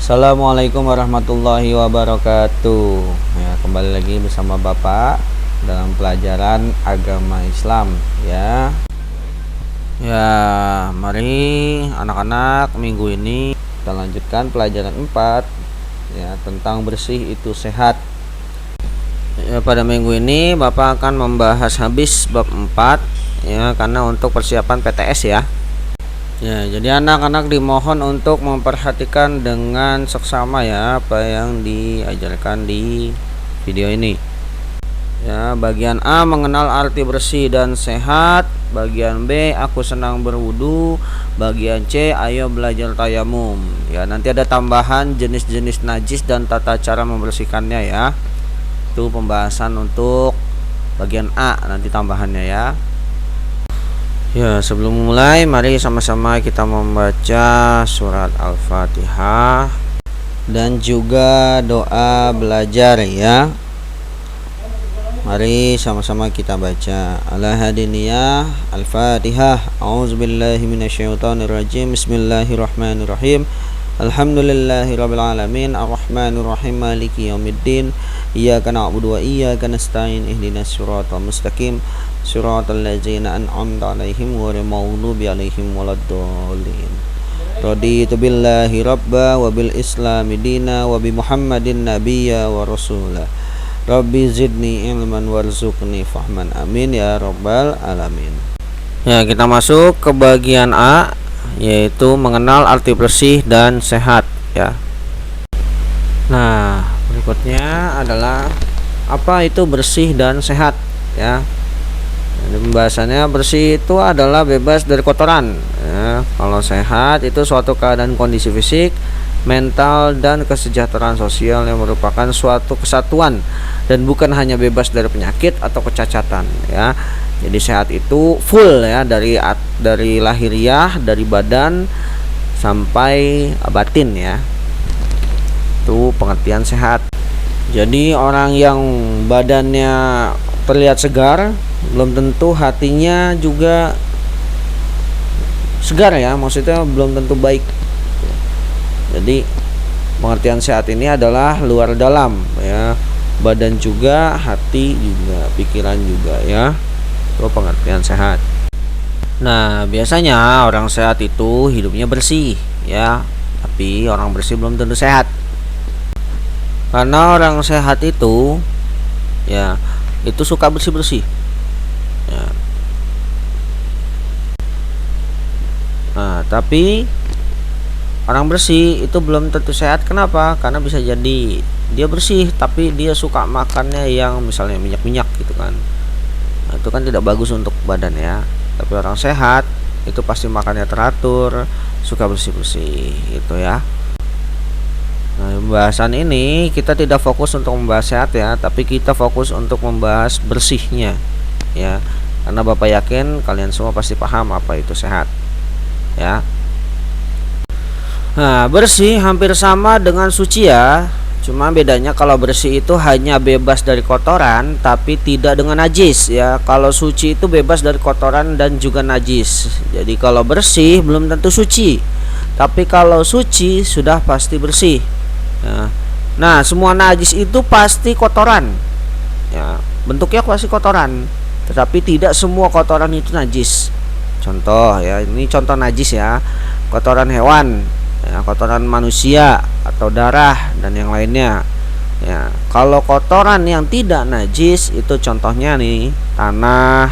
Assalamualaikum warahmatullahi wabarakatuh. Ya, kembali lagi bersama Bapak dalam pelajaran agama Islam ya. Ya, mari anak-anak, minggu ini kita lanjutkan pelajaran 4 ya, tentang bersih itu sehat. Ya, pada minggu ini Bapak akan membahas habis bab 4 ya, karena untuk persiapan PTS ya. Ya, jadi anak-anak dimohon untuk memperhatikan dengan seksama ya apa yang diajarkan di video ini. Ya, bagian A mengenal arti bersih dan sehat, bagian B aku senang berwudu, bagian C ayo belajar tayamum. Ya, nanti ada tambahan jenis-jenis najis dan tata cara membersihkannya ya. Itu pembahasan untuk bagian A, nanti tambahannya ya. Ya, sebelum mulai mari sama-sama kita membaca surat Al-Fatihah dan juga doa belajar ya. Mari sama-sama kita baca. Al-Hadiniyah Al-Fatihah. A'udzubillahi minasyaitonirrajim. Bismillahirrahmanirrahim. Alhamdulillahirabbil alamin arrahmanir rahim maliki yaumiddin iyyaka na'budu wa iyyaka nasta'in ihdinas siratal mustaqim siratal ladzina an'amta 'alaihim ghairil maghdubi 'alaihim waladdallin. Raditu billahi rabba wa bil islami dina wa bi muhammadin nabiyya wa rasula. Rabbi zidni ilman warzuqni fahman amin ya rabbal alamin. Ya, kita masuk ke bagian A, yaitu mengenal arti bersih dan sehat ya. Nah, berikutnya adalah apa itu bersih dan sehat ya. Jadi pembahasannya bersih itu adalah bebas dari kotoran ya. Kalau sehat itu suatu keadaan kondisi fisik, mental dan kesejahteraan sosial yang merupakan suatu kesatuan dan bukan hanya bebas dari penyakit atau kecacatan ya. Jadi sehat itu full ya, dari lahiriah, dari badan sampai batin ya. Itu pengertian sehat. Jadi orang yang badannya terlihat segar belum tentu hatinya juga segar ya, maksudnya belum tentu baik. Jadi pengertian sehat ini adalah luar dalam ya, badan juga, hati juga, pikiran juga ya. Itu pengertian sehat. Nah, biasanya orang sehat itu hidupnya bersih ya, tapi orang bersih belum tentu sehat. Karena orang sehat itu ya, itu suka bersih-bersih ya. Nah, tapi orang bersih itu belum tentu sehat. Kenapa? Karena bisa jadi dia bersih tapi dia suka makannya yang misalnya minyak-minyak gitu kan. Nah, itu kan tidak bagus untuk badan ya. Tapi orang sehat itu pasti makannya teratur, suka bersih-bersih gitu ya. Nah, pembahasan ini kita tidak fokus untuk membahas sehat ya, tapi kita fokus untuk membahas bersihnya ya. Karena Bapak yakin kalian semua pasti paham apa itu sehat ya. Nah, bersih hampir sama dengan suci ya. Cuma bedanya kalau bersih itu hanya bebas dari kotoran tapi tidak dengan najis ya. Kalau suci itu bebas dari kotoran dan juga najis. Jadi kalau bersih belum tentu suci, tapi kalau suci sudah pasti bersih ya. Nah, semua najis itu pasti kotoran ya. Bentuknya pasti kotoran, tetapi tidak semua kotoran itu najis. Contoh ya, ini contoh najis ya. Kotoran hewan ya, kotoran manusia atau darah dan yang lainnya ya. Kalau kotoran yang tidak najis itu contohnya nih, tanah,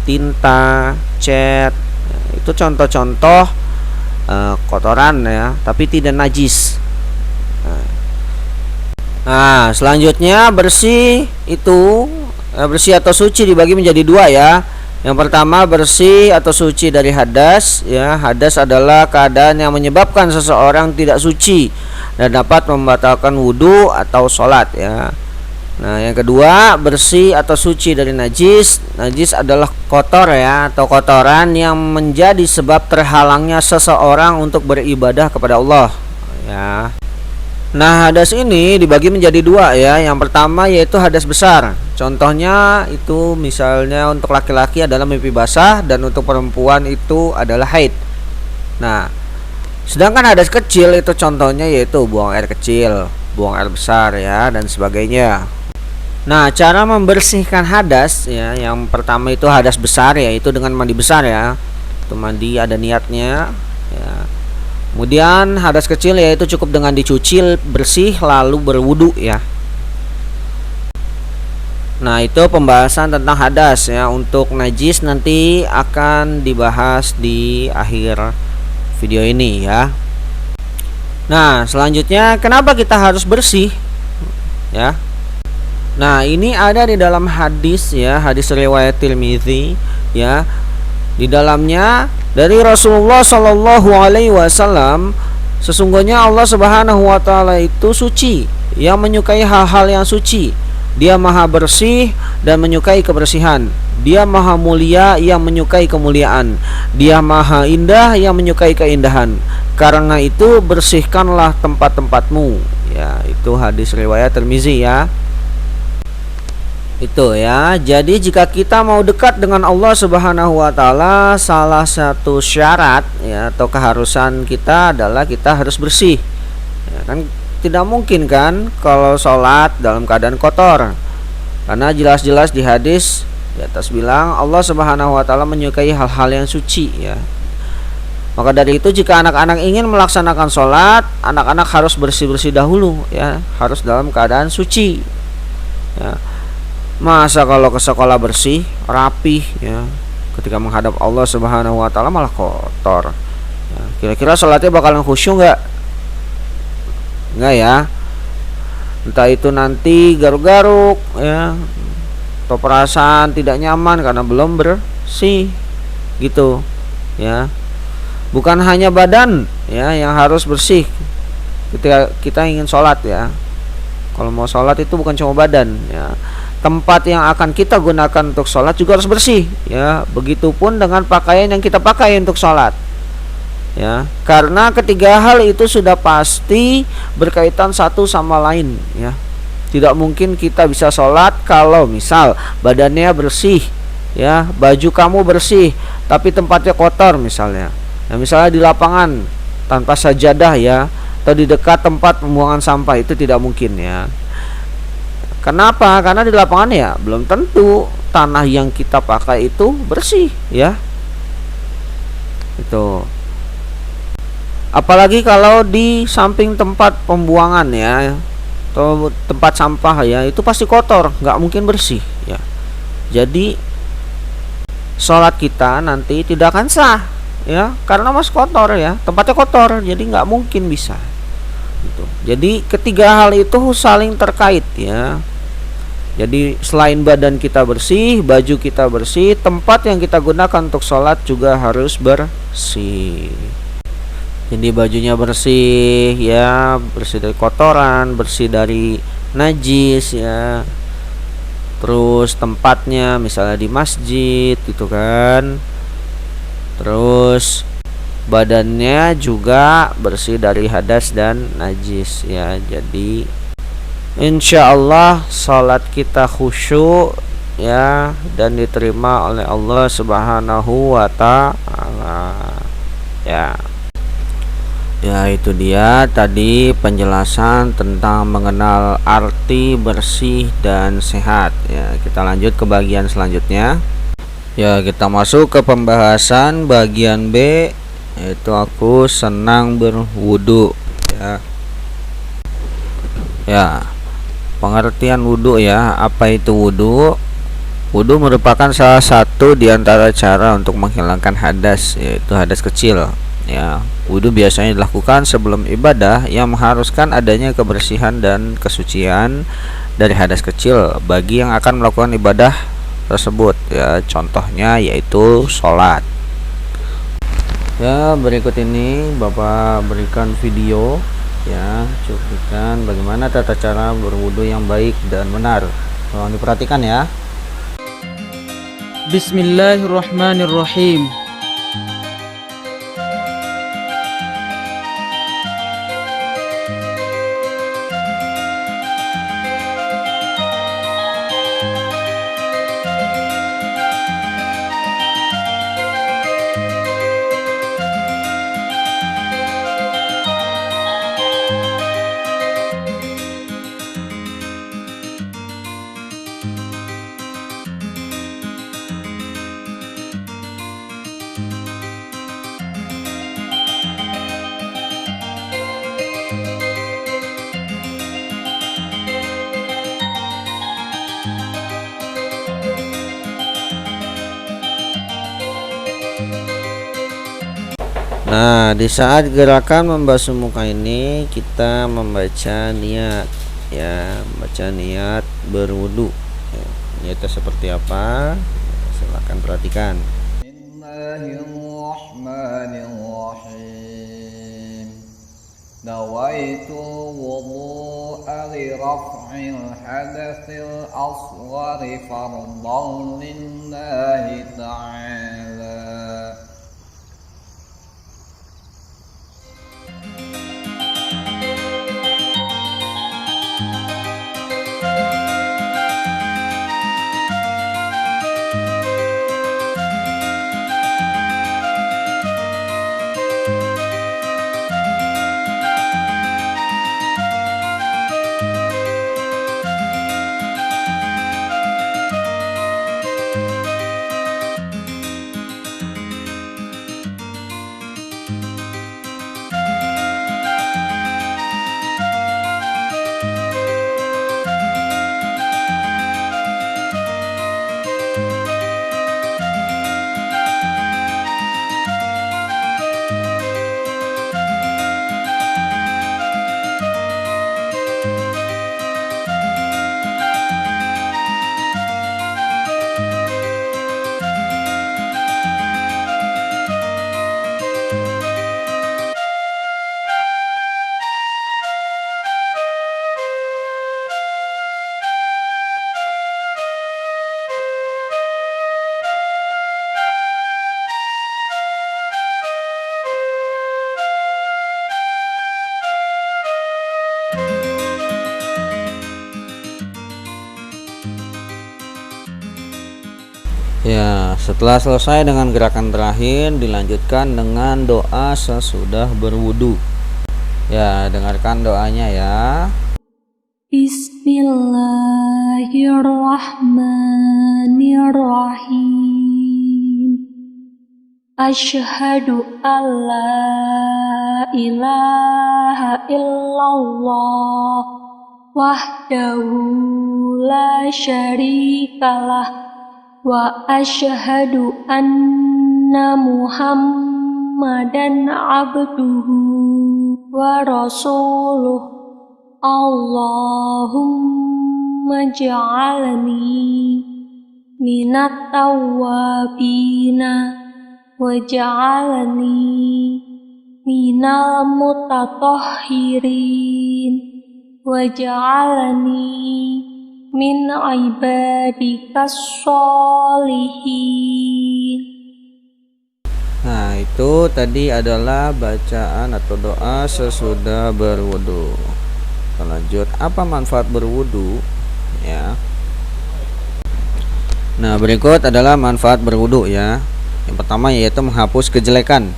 tinta, cat ya, itu contoh-contoh kotoran ya, tapi tidak najis. Nah, selanjutnya bersih itu bersih atau suci dibagi menjadi dua ya. Yang pertama bersih atau suci dari hadas ya. Hadas adalah keadaan yang menyebabkan seseorang tidak suci dan dapat membatalkan wudhu atau sholat ya. Nah, yang kedua bersih atau suci dari najis. Najis adalah kotor ya, atau kotoran yang menjadi sebab terhalangnya seseorang untuk beribadah kepada Allah ya. Nah, hadas ini dibagi menjadi dua ya. Yang pertama yaitu hadas besar. Contohnya itu misalnya untuk laki-laki adalah mimpi basah dan untuk perempuan itu adalah haid. Nah, Sedangkan hadas kecil itu contohnya yaitu buang air kecil, buang air besar ya, dan sebagainya. Nah, cara membersihkan hadas ya, yang pertama itu hadas besar ya, itu dengan mandi besar ya. Itu mandi ada niatnya ya. Kemudian hadas kecil yaitu cukup dengan dicuci bersih lalu berwudu ya. Nah, itu pembahasan tentang hadas ya. Untuk najis nanti akan dibahas di akhir video ini ya. Nah, selanjutnya kenapa kita harus bersih ya? Nah, ini ada di dalam hadis ya, hadis riwayat Tirmizi ya. Di dalamnya dari Rasulullah Shallallahu alaihi wasallam, sesungguhnya Allah Subhanahu wa taala itu suci, yang menyukai hal-hal yang suci. Dia maha bersih dan menyukai kebersihan. Dia maha mulia yang menyukai kemuliaan. Dia maha indah yang menyukai keindahan. Karena itu bersihkanlah tempat-tempatmu. Ya, itu hadis riwayat Tirmizi ya. Itu ya. Jadi jika kita mau dekat dengan Allah Subhanahu wa taala, salah satu syarat ya atau keharusan kita adalah kita harus bersih. Ya, kan tidak mungkin kan kalau sholat dalam keadaan kotor, karena jelas-jelas di hadis di atas bilang Allah Subhanahu wa taala menyukai hal-hal yang suci ya. Maka dari itu jika anak-anak ingin melaksanakan sholat, anak-anak harus bersih-bersih dahulu ya, harus dalam keadaan suci ya. Masa kalau ke sekolah bersih, rapih ya, ketika menghadap Allah Subhanahu wa taala malah kotor ya. Kira-kira sholatnya bakalan khusyuk nggak? Enggak ya. Entah itu nanti garuk-garuk ya, atau perasaan tidak nyaman karena belum bersih gitu ya. Bukan hanya badan ya yang harus bersih ketika kita ingin sholat ya. Kalau mau sholat itu bukan cuma badan ya, tempat yang akan kita gunakan untuk sholat juga harus bersih ya. Begitupun dengan pakaian yang kita pakai untuk sholat ya, karena ketiga hal itu sudah pasti berkaitan satu sama lain ya. Tidak mungkin kita bisa sholat kalau misal badannya bersih ya, baju kamu bersih tapi tempatnya kotor misalnya ya, misalnya di lapangan tanpa sajadah ya, atau di dekat tempat pembuangan sampah, itu tidak mungkin ya. Kenapa? Karena di lapangan ya belum tentu tanah yang kita pakai itu bersih ya. Itu apalagi kalau di samping tempat pembuangan ya, atau tempat sampah ya, itu pasti kotor, nggak mungkin bersih ya. Jadi sholat kita nanti tidak akan sah ya, karena masih kotor ya, tempatnya kotor, jadi nggak mungkin bisa gitu. Jadi ketiga hal itu saling terkait ya. Jadi selain badan kita bersih, baju kita bersih, tempat yang kita gunakan untuk sholat juga harus bersih. Jadi bajunya bersih ya, bersih dari kotoran, bersih dari najis ya. Terus tempatnya misalnya di masjid gitu kan. Terus badannya juga bersih dari hadas dan najis ya. Jadi insya Allah salat kita khusyuk ya, dan diterima oleh Allah Subhanahu wa ta'ala ya. Ya, itu dia tadi penjelasan tentang mengenal arti bersih dan sehat ya. Kita lanjut ke bagian selanjutnya ya. Kita masuk ke pembahasan bagian B, yaitu aku senang berwudu ya. Ya, pengertian wudu ya. Apa itu wudu? Wudu merupakan salah satu di antara cara untuk menghilangkan hadas, yaitu hadas kecil ya. Wudu biasanya dilakukan sebelum ibadah yang mengharuskan adanya kebersihan dan kesucian dari hadas kecil bagi yang akan melakukan ibadah tersebut ya. Contohnya yaitu sholat ya. Berikut ini Bapak berikan video ya, cuplikan bagaimana tata cara berwudu yang baik dan benar. Tolong diperhatikan ya. Bismillahirrahmanirrahim. Nah, di saat gerakan membasuh muka ini kita membaca niat, ya, membaca niat berwudu. Ya, niatnya seperti apa? Silakan perhatikan. Bismillahirrahmanirrahim. Nawaitu wudu'a li raf'il hadatsil asghari fardhan lillahi ta'ala. Ya, setelah selesai dengan gerakan terakhir, dilanjutkan dengan doa sesudah berwudu. Ya, dengarkan doanya ya. Bismillahirrahmanirrahim. Asyhadu alla ilaha illallah wahdahu la syarikalah wa asyhadu anna Muhammadan abduhu wa rasuluh. Allahumma ja'alni minat tawwabina wa ja'alni minal mutatahhirin wa ja'alni min ibadikas sholihin. Nah, itu tadi adalah bacaan atau doa sesudah berwudu. Lanjut, apa manfaat berwudu? Ya. Nah, berikut adalah manfaat berwudu ya. Yang pertama yaitu menghapus kejelekan.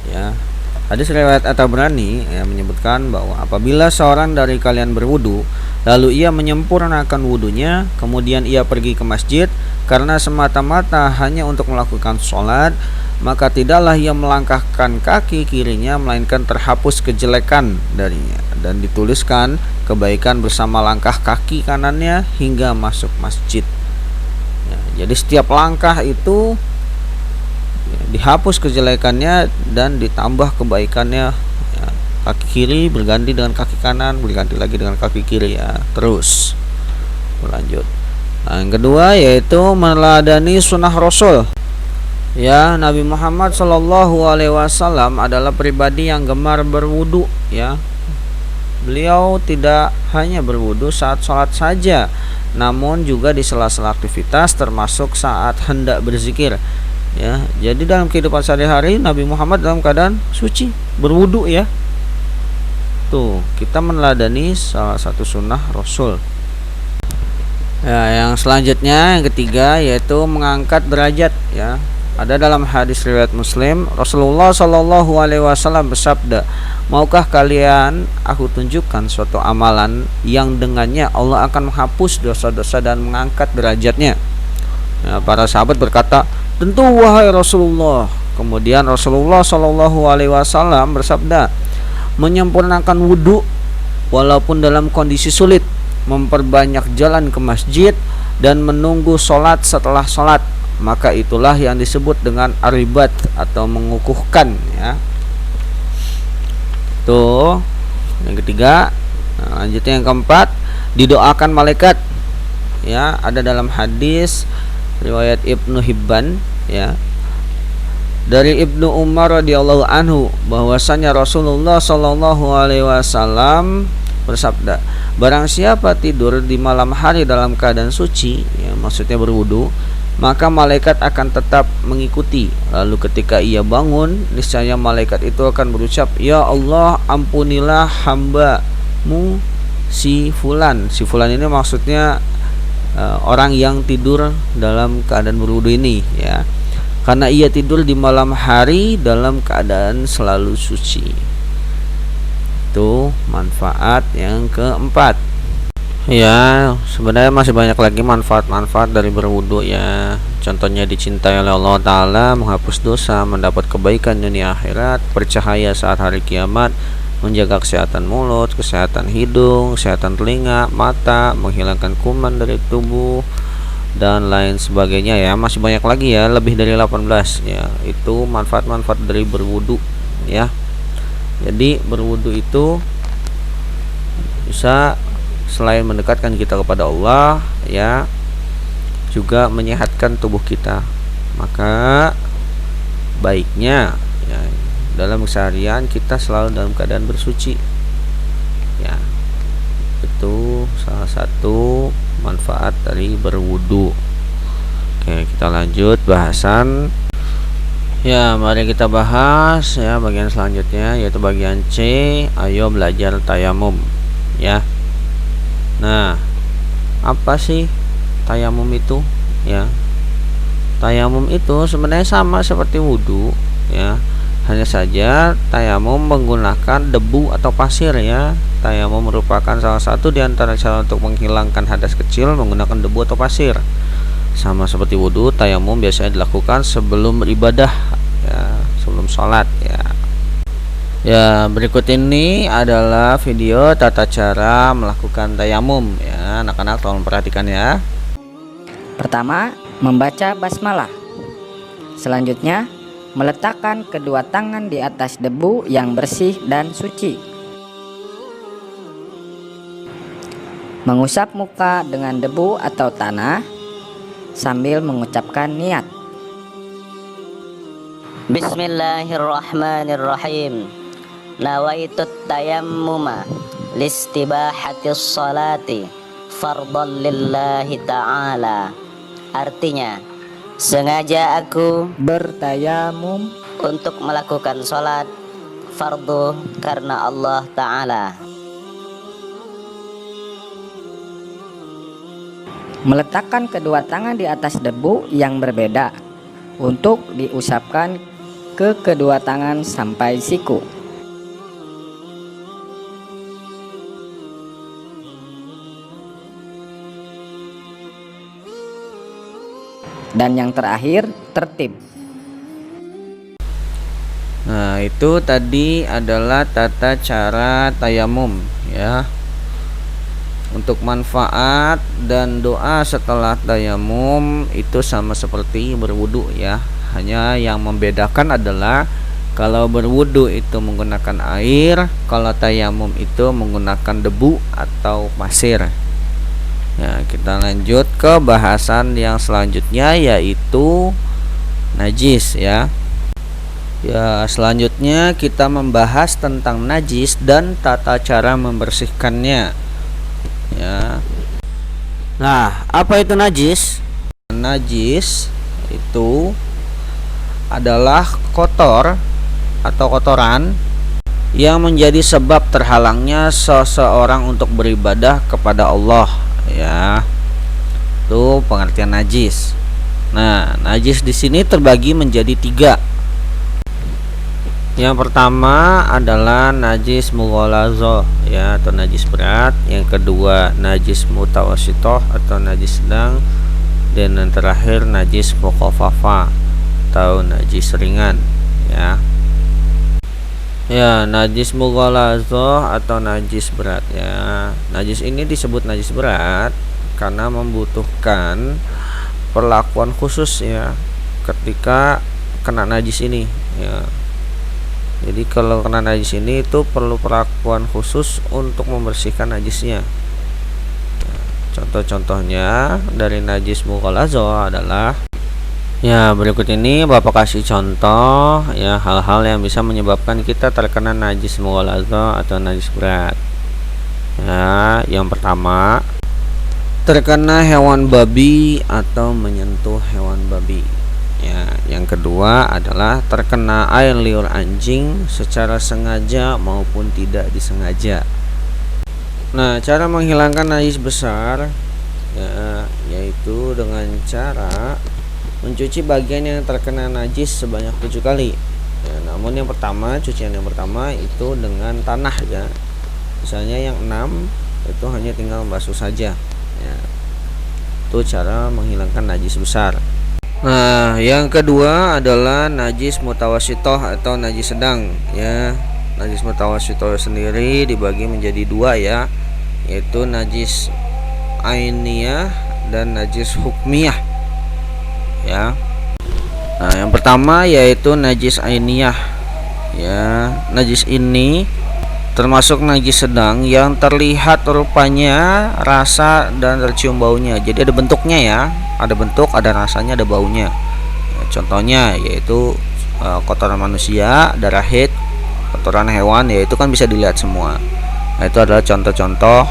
Ya. Hadis riwayat At-Tabrani ya, menyebutkan bahwa apabila seorang dari kalian berwudu, lalu ia menyempurnakan wudunya, kemudian ia pergi ke masjid karena semata-mata hanya untuk melakukan sholat, maka tidaklah ia melangkahkan kaki kirinya melainkan terhapus kejelekan darinya dan dituliskan kebaikan bersama langkah kaki kanannya hingga masuk masjid. Ya, jadi setiap langkah itu dihapus kejelekannya dan ditambah kebaikannya ya, kaki kiri berganti dengan kaki kanan, berganti lagi dengan kaki kiri ya, terus berlanjut. Nah, yang kedua yaitu meneladani sunnah Rasul ya. Nabi Muhammad Shallallahu Alaihi Wasallam adalah pribadi yang gemar berwudu ya. Beliau tidak hanya berwudu saat sholat saja, namun juga di sela-sela aktivitas termasuk saat hendak berzikir. Ya, jadi dalam kehidupan sehari-hari Nabi Muhammad dalam keadaan suci, berwudu ya. Tuh, kita meneladani salah satu sunnah Rasul. Ya, yang selanjutnya yang ketiga yaitu mengangkat derajat ya. Ada dalam hadis riwayat Muslim, Rasulullah Shallallahu Alaihi Wasallam bersabda, maukah kalian aku tunjukkan suatu amalan yang dengannya Allah akan menghapus dosa-dosa dan mengangkat derajatnya? Ya, para sahabat berkata, tentu wahai Rasulullah. Kemudian Rasulullah Shallallahu Alaihi Wasallam bersabda, menyempurnakan wudhu walaupun dalam kondisi sulit, memperbanyak jalan ke masjid dan menunggu sholat setelah sholat, maka itulah yang disebut dengan aribat atau mengukuhkan ya. Tuh, yang ketiga. Nah, lanjutnya yang keempat, didoakan malaikat. Ya, ada dalam hadis riwayat Ibnu Hibban, ya, dari Ibnu Umar radhiyallahu anhu bahwasanya Rasulullah shallallahu alaihi wasallam bersabda, barang siapa tidur di malam hari dalam keadaan suci, ya, maksudnya berwudu, maka malaikat akan tetap mengikuti. Lalu ketika ia bangun, niscaya malaikat itu akan berucap, ya Allah, ampunilah hamba-Mu si fulan. Si fulan ini maksudnya orang yang tidur dalam keadaan berwudu ini, ya, karena ia tidur di malam hari dalam keadaan selalu suci. Itu manfaat yang keempat. Ya, sebenarnya masih banyak lagi manfaat-manfaat dari berwudu, ya. Contohnya dicintai oleh Allah Ta'ala, menghapus dosa, mendapat kebaikan dunia akhirat, bercahaya saat hari kiamat, menjaga kesehatan mulut, kesehatan hidung, kesehatan telinga, mata, menghilangkan kuman dari tubuh, dan lain sebagainya, ya. Masih banyak lagi, ya, lebih dari 18, ya. Itu manfaat-manfaat dari berwudu, ya. Jadi berwudu itu bisa selain mendekatkan kita kepada Allah, ya, juga menyehatkan tubuh kita. Maka baiknya, ya, dalam keseharian kita selalu dalam keadaan bersuci, ya. Itu salah satu manfaat dari berwudu. Oke, kita lanjut bahasan. Ya, mari kita bahas, ya, bagian selanjutnya, yaitu bagian C. Ayo belajar tayamum, ya. Nah, apa sih tayamum itu, ya? Tayamum itu sebenarnya sama seperti wudu, ya. Hanya saja tayamum menggunakan debu atau pasir, ya. Tayamum merupakan salah satu di antara cara untuk menghilangkan hadas kecil menggunakan debu atau pasir. Sama seperti wudu, tayamum biasanya dilakukan sebelum beribadah, ya, sebelum sholat, ya. Ya, berikut ini adalah video tata cara melakukan tayamum, ya. Anak-anak tolong perhatikan, ya. Pertama, membaca basmalah. Selanjutnya, meletakkan kedua tangan di atas debu yang bersih dan suci. Mengusap muka dengan debu atau tanah sambil mengucapkan niat. Bismillahirrahmanirrahim. Nawaitut tayammuma listibahatis salati fardhan lillahi ta'ala. Artinya, sengaja aku bertayamum untuk melakukan salat fardu karena Allah Ta'ala. Meletakkan kedua tangan di atas debu yang berbeda untuk diusapkan ke kedua tangan sampai siku. Dan yang terakhir, tertib. Nah, itu tadi adalah tata cara tayamum, ya. Untuk manfaat dan doa setelah tayamum itu sama seperti berwudu, ya. Hanya yang membedakan adalah kalau berwudu itu menggunakan air, kalau tayamum itu menggunakan debu atau pasir. Ya, kita lanjut ke bahasan yang selanjutnya, yaitu najis, ya. Ya, selanjutnya kita membahas tentang najis dan tata cara membersihkannya, ya. Nah, apa itu najis? Najis itu adalah kotor atau kotoran yang menjadi sebab terhalangnya seseorang untuk beribadah kepada Allah, ya. Itu pengertian najis. Nah, najis di sini terbagi menjadi 3. Yang pertama adalah najis mughalazah, ya, atau najis berat. Yang kedua najis mutawassithah atau najis sedang. Dan yang terakhir najis mukhaffafah atau najis ringan, ya. Ya, najis mughalazah atau najis berat, ya. Najis ini disebut najis berat karena membutuhkan perlakuan khusus, ya, ketika kena najis ini, ya. Jadi kalau kena najis ini itu perlu perlakuan khusus untuk membersihkan najisnya. Contoh-contohnya dari najis mughalazo adalah, ya berikut ini Bapak kasih contoh ya hal-hal yang bisa menyebabkan kita terkena najis mughalazo atau najis berat. Ya, yang pertama, terkena hewan babi atau menyentuh hewan babi. Ya, yang kedua adalah terkena air liur anjing secara sengaja maupun tidak disengaja. Nah, cara menghilangkan najis besar ya, yaitu dengan cara mencuci bagian yang terkena najis sebanyak 7 kali. Ya, namun yang pertama, cucian yang pertama itu dengan tanah ya. Misalnya yang 6 itu hanya tinggal basuh saja. Ya, itu cara menghilangkan najis besar. Nah, yang kedua adalah najis mutawasitoh atau najis sedang ya. Najis mutawasitoh sendiri dibagi menjadi 2 ya, yaitu najis ainiyah dan najis hukmiyah ya. Nah, yang pertama yaitu najis ainiyah ya. Najis ini termasuk najis sedang yang terlihat rupanya, rasa dan tercium baunya. Jadi ada bentuknya ya, ada bentuk, ada rasanya, ada baunya ya, contohnya yaitu kotoran manusia, darah haid, kotoran hewan, yaitu kan bisa dilihat semua. Nah, itu adalah contoh-contoh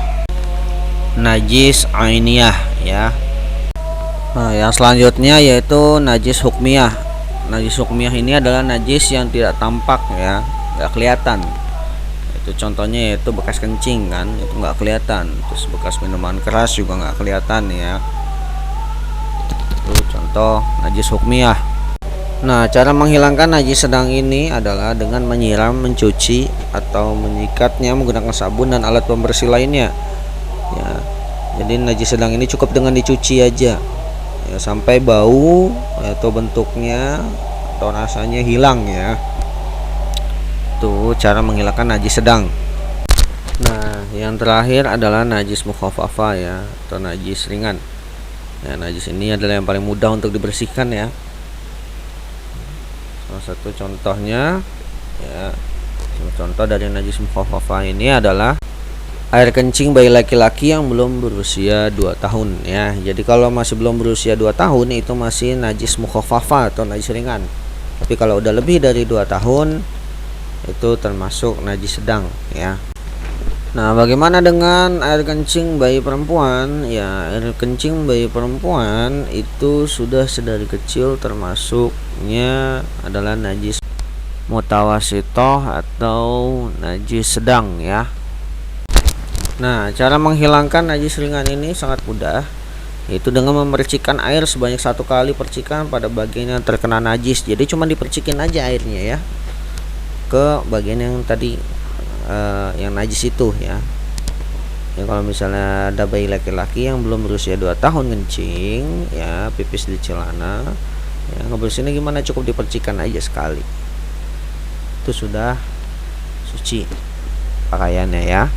najis ainiyah ya. Nah, yang selanjutnya yaitu najis hukmiyah. Najis hukmiyah ini adalah najis yang tidak tampak ya, nggak kelihatan. Itu contohnya yaitu bekas kencing kan, itu nggak kelihatan. Terus bekas minuman keras juga nggak kelihatan ya. Itu contoh najis hukmiyah. Nah, cara menghilangkan najis sedang ini adalah dengan menyiram, mencuci, atau menyikatnya menggunakan sabun dan alat pembersih lainnya. Ya, jadi najis sedang ini cukup dengan dicuci aja, ya, sampai bau atau bentuknya atau rasanya hilang ya. Itu cara menghilangkan najis sedang. Nah, yang terakhir adalah najis mukhaffafa ya, atau najis ringan. Ya, najis ini adalah yang paling mudah untuk dibersihkan ya. Salah satu contohnya ya, contoh dari najis mukhaffafa ini adalah air kencing bayi laki-laki yang belum berusia 2 tahun ya. Jadi kalau masih belum berusia 2 tahun itu masih najis mukhaffafa atau najis ringan. Tapi kalau udah lebih dari 2 tahun itu termasuk najis sedang ya. Nah, bagaimana dengan air kencing bayi perempuan? Ya, air kencing bayi perempuan itu sudah sedari kecil termasuknya adalah najis mutawasitoh atau najis sedang ya. Nah, cara menghilangkan najis ringan ini sangat mudah, yaitu dengan memercikkan air sebanyak 1 kali percikan pada bagian yang terkena najis. Jadi cuma dipercikin aja airnya ya ke bagian yang tadi yang najis itu ya. Ya, kalau misalnya ada bayi laki-laki yang belum berusia 2 tahun kencing ya, pipis di celana ya, ngebersihinnya gimana, cukup dipercikan aja sekali, itu sudah suci pakaiannya ya.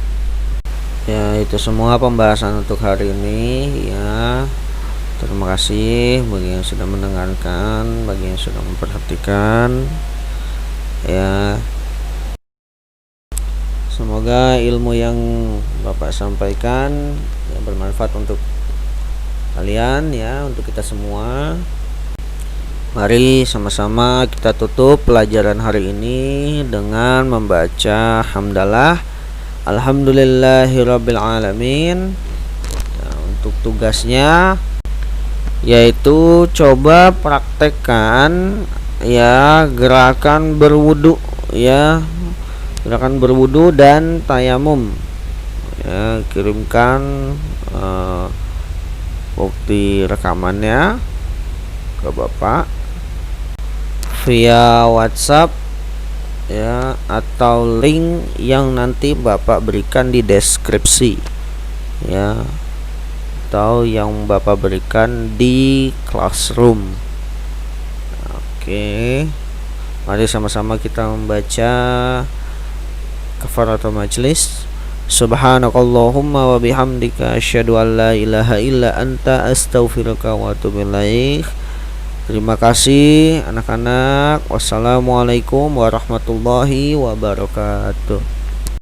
Ya, itu semua pembahasan untuk hari ini ya. Terima kasih bagi yang sudah mendengarkan, bagi yang sudah memperhatikan ya. Semoga ilmu yang Bapak sampaikan ya, bermanfaat untuk kalian ya, untuk kita semua. Mari sama-sama kita tutup pelajaran hari ini dengan membaca hamdalah alhamdulillahirabbil alamin. Nah, untuk tugasnya yaitu coba praktekkan ya gerakan berwudu ya, gerakan berwudu dan tayamum ya. Kirimkan bukti rekamannya ke Bapak via WhatsApp ya, atau link yang nanti Bapak berikan di deskripsi ya, atau yang Bapak berikan di classroom. Oke, mari sama-sama kita membaca kafaratul majlis. Subhanakallahumma wa bihamdika asyhadu an la ilaha illa anta astaghfiruka wa atubu ilaik. Terima kasih anak-anak. Wassalamualaikum warahmatullahi wabarakatuh.